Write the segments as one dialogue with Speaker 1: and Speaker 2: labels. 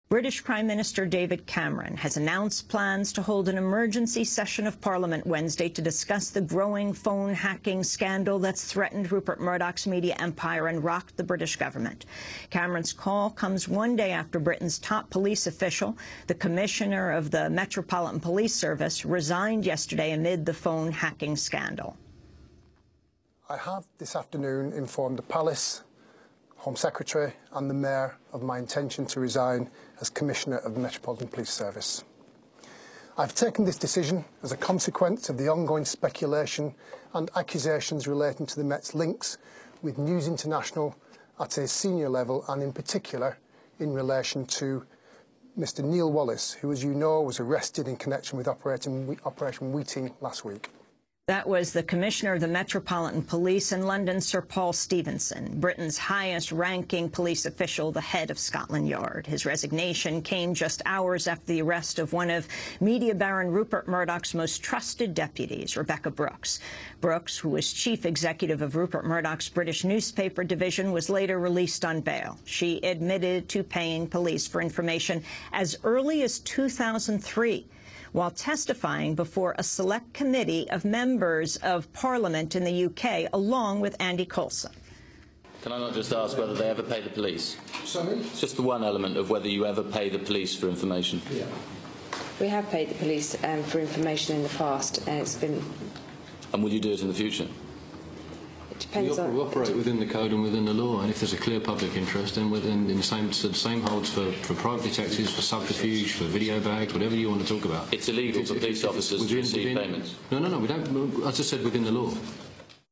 Speaker 1: British Prime Minister David Cameron has announced plans to hold an emergency session of Parliament Wednesday to discuss the growing phone hacking scandal that's threatened Rupert Murdoch's media empire and rocked the British government. Cameron's call comes one day after Britain's top police official, the Commissioner of the Metropolitan Police Service, resigned yesterday amid the phone hacking scandal.
Speaker 2: I have this afternoon informed the Palace, Home Secretary and the Mayor of my intention to resign as Commissioner of the Metropolitan Police Service. I've taken this decision as a consequence of the ongoing speculation and accusations relating to the Met's links with News International at a senior level, and in particular in relation to Mr Neil Wallace, who, as you know, was arrested in connection with Operation Wheating last week.
Speaker 1: That was the Commissioner of the Metropolitan Police in London, Sir Paul Stephenson, Britain's highest-ranking police official, the head of Scotland Yard. His resignation came just hours after the arrest of one of media baron Rupert Murdoch's most trusted deputies, Rebekah Brooks. Brooks, who was chief executive of Rupert Murdoch's British newspaper division, was later released on bail. She admitted to paying police for information as early as 2003. While testifying before a select committee of members of Parliament in the UK, along with Andy Coulson.
Speaker 3: Can I not just ask whether they ever pay the police?
Speaker 2: Sorry?
Speaker 3: It's just the one element of whether you ever pay the police for information.
Speaker 2: Yeah.
Speaker 4: We have paid the police for information in the past, and it's been...
Speaker 3: And will you do it in the future?
Speaker 4: It depends on...
Speaker 5: We operate within the code and within the law, and if there's a clear public interest, then the same holds for private detectives, for subterfuge, for video bags, whatever you want to talk about.
Speaker 3: It's illegal for police officers to receive payments.
Speaker 5: No, we don't. As I said, within the law.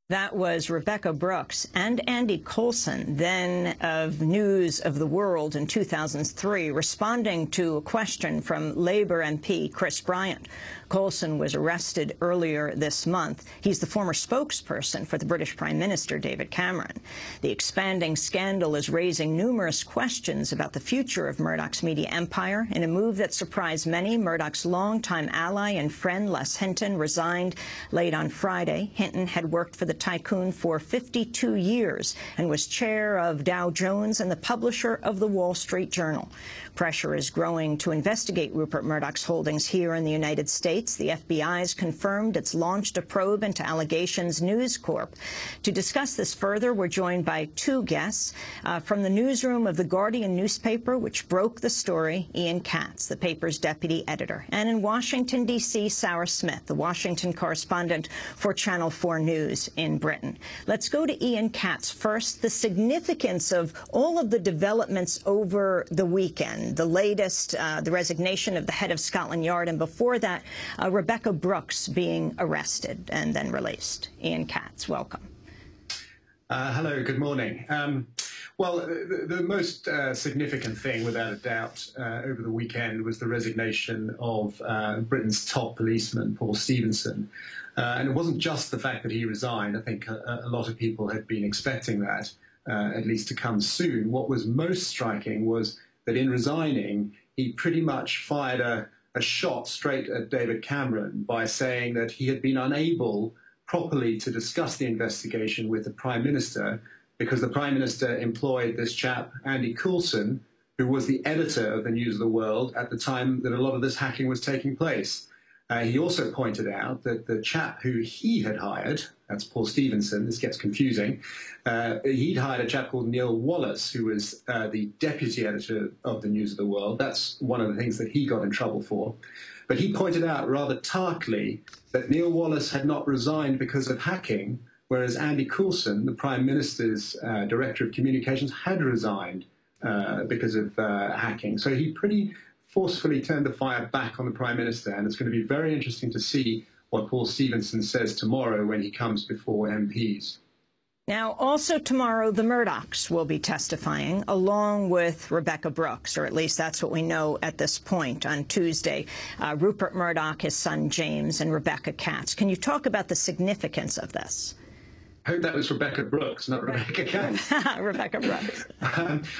Speaker 1: That was Rebekah Brooks and Andy Coulson, then of News of the World in 2003, responding to a question from Labour MP Chris Bryant. Coulson was arrested earlier this month. He's the former spokesperson for the British Prime Minister, David Cameron. The expanding scandal is raising numerous questions about the future of Murdoch's media empire. In a move that surprised many, Murdoch's longtime ally and friend Les Hinton resigned late on Friday. Hinton had worked for the tycoon for 52 years and was chair of Dow Jones and the publisher of the Wall Street Journal. Pressure is growing to investigate Rupert Murdoch's holdings here in the United States. The FBI has confirmed it's launched a probe into allegations. News Corp. To discuss this further, we're joined by two guests. From the newsroom of The Guardian newspaper, which broke the story, Ian Katz, the paper's deputy editor. And in Washington, D.C., Sarah Smith, the Washington correspondent for Channel 4 News in Britain. Let's go to Ian Katz first. The significance of all of the developments over the weekend. The latest, the resignation of the head of Scotland Yard, and before that, Rebekah Brooks being arrested and then released. Ian Katz, welcome.
Speaker 6: Hello, good morning. Well, the most significant thing, without a doubt, over the weekend was the resignation of Britain's top policeman, Paul Stephenson. And it wasn't just the fact that he resigned. I think a lot of people had been expecting that, at least to come soon. What was most striking was that in resigning, he pretty much fired a shot straight at David Cameron by saying that he had been unable properly to discuss the investigation with the Prime Minister because the Prime Minister employed this chap, Andy Coulson, who was the editor of the News of the World at the time that a lot of this hacking was taking place. He also pointed out that the chap who he had hired, that's Paul Stephenson, this gets confusing, he'd hired a chap called Neil Wallace, who was the deputy editor of the News of the World. That's one of the things that he got in trouble for. But he pointed out rather tartly that Neil Wallace had not resigned because of hacking, whereas Andy Coulson, the Prime Minister's Director of Communications, had resigned because of hacking. So he pretty forcefully turned the fire back on the Prime Minister, and it's going to be very interesting to see what Paul Stephenson says tomorrow when he comes before MPs.
Speaker 1: Now, also tomorrow, the Murdochs will be testifying, along with Rebekah Brooks, or at least that's what we know at this point. On Tuesday, Rupert Murdoch, his son James, and Rebekah Katz. Can you talk about the significance of this?
Speaker 6: I hope that was Rebekah Brooks, not Rebekah Katz.
Speaker 1: Rebekah Brooks.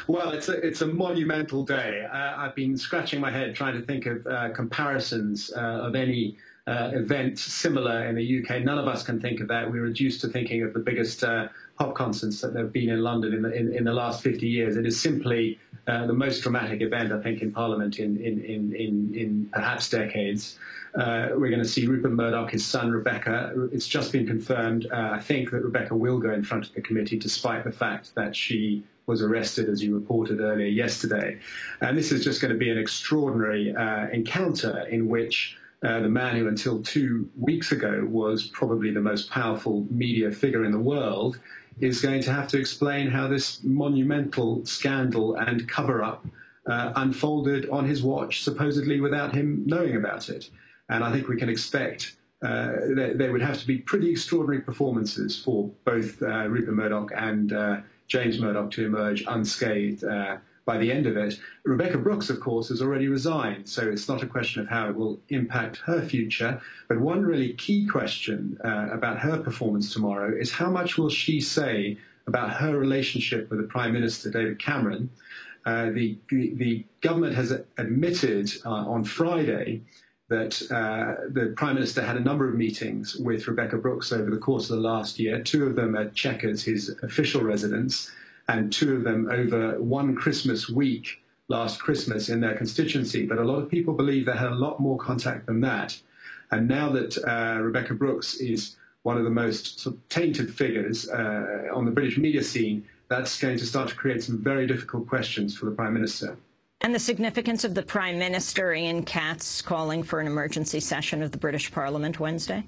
Speaker 6: Well, it's a monumental day. I've been scratching my head trying to think of comparisons of any event similar in the UK. None of us can think of that. We're reduced to thinking of the biggest pop concerts that have been in London in the last 50 years. It is simply the most dramatic event, I think, in Parliament in perhaps decades. We're going to see Rupert Murdoch, his son Rebecca. It's just been confirmed, I think, that Rebecca will go in front of the committee, despite the fact that she was arrested, as you reported earlier yesterday. And this is just going to be an extraordinary encounter in which the man who until 2 weeks ago was probably the most powerful media figure in the world is going to have to explain how this monumental scandal and cover-up unfolded on his watch, supposedly without him knowing about it. And I think we can expect there would have to be pretty extraordinary performances for both Rupert Murdoch and James Murdoch to emerge unscathed by the end of it. Rebecca Brooks, of course, has already resigned, so it's not a question of how it will impact her future. But one really key question about her performance tomorrow is how much will she say about her relationship with the Prime Minister, David Cameron. The government has admitted on Friday that the Prime Minister had a number of meetings with Rebecca Brooks over the course of the last year, 2 of them at Chequers, his official residence, and 2 of them over one Christmas week last Christmas in their constituency. But a lot of people believe they had a lot more contact than that. And now that Rebecca Brooks is one of the most sort of tainted figures on the British media scene, that's going to start to create some very difficult questions for the Prime Minister.
Speaker 1: And the significance of the Prime Minister, Ian Katz, calling for an emergency session of the British Parliament Wednesday?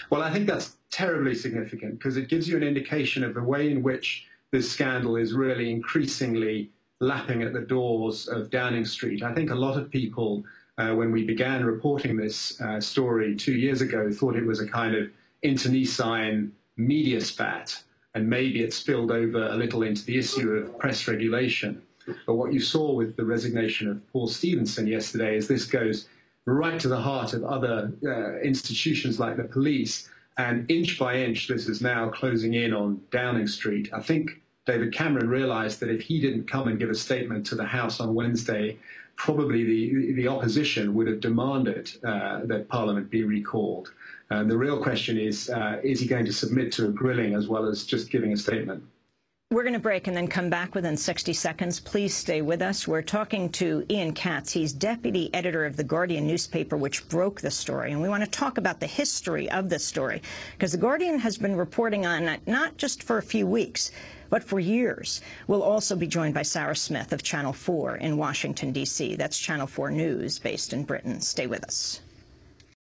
Speaker 6: Well, I think that's terribly significant because it gives you an indication of the way in which this scandal is really increasingly lapping at the doors of Downing Street. I think a lot of people, when we began reporting this story 2 years ago, thought it was a kind of internecine media spat, and maybe it spilled over a little into the issue of press regulation. But what you saw with the resignation of Paul Stevenson yesterday is this goes right to the heart of other institutions like the police. And inch by inch, this is now closing in on Downing Street. I think David Cameron realised that if he didn't come and give a statement to the House on Wednesday, probably the opposition would have demanded that Parliament be recalled. And the real question is he going to submit to a grilling as well as just giving a statement?
Speaker 1: We're going to break and then come back within 60 seconds. Please stay with us. We're talking to Ian Katz. He's deputy editor of The Guardian newspaper, which broke the story. And we want to talk about the history of this story, because The Guardian has been reporting on it not just for a few weeks, but for years. We'll also be joined by Sarah Smith of Channel 4 in Washington, D.C. That's Channel 4 News, based in Britain. Stay with us.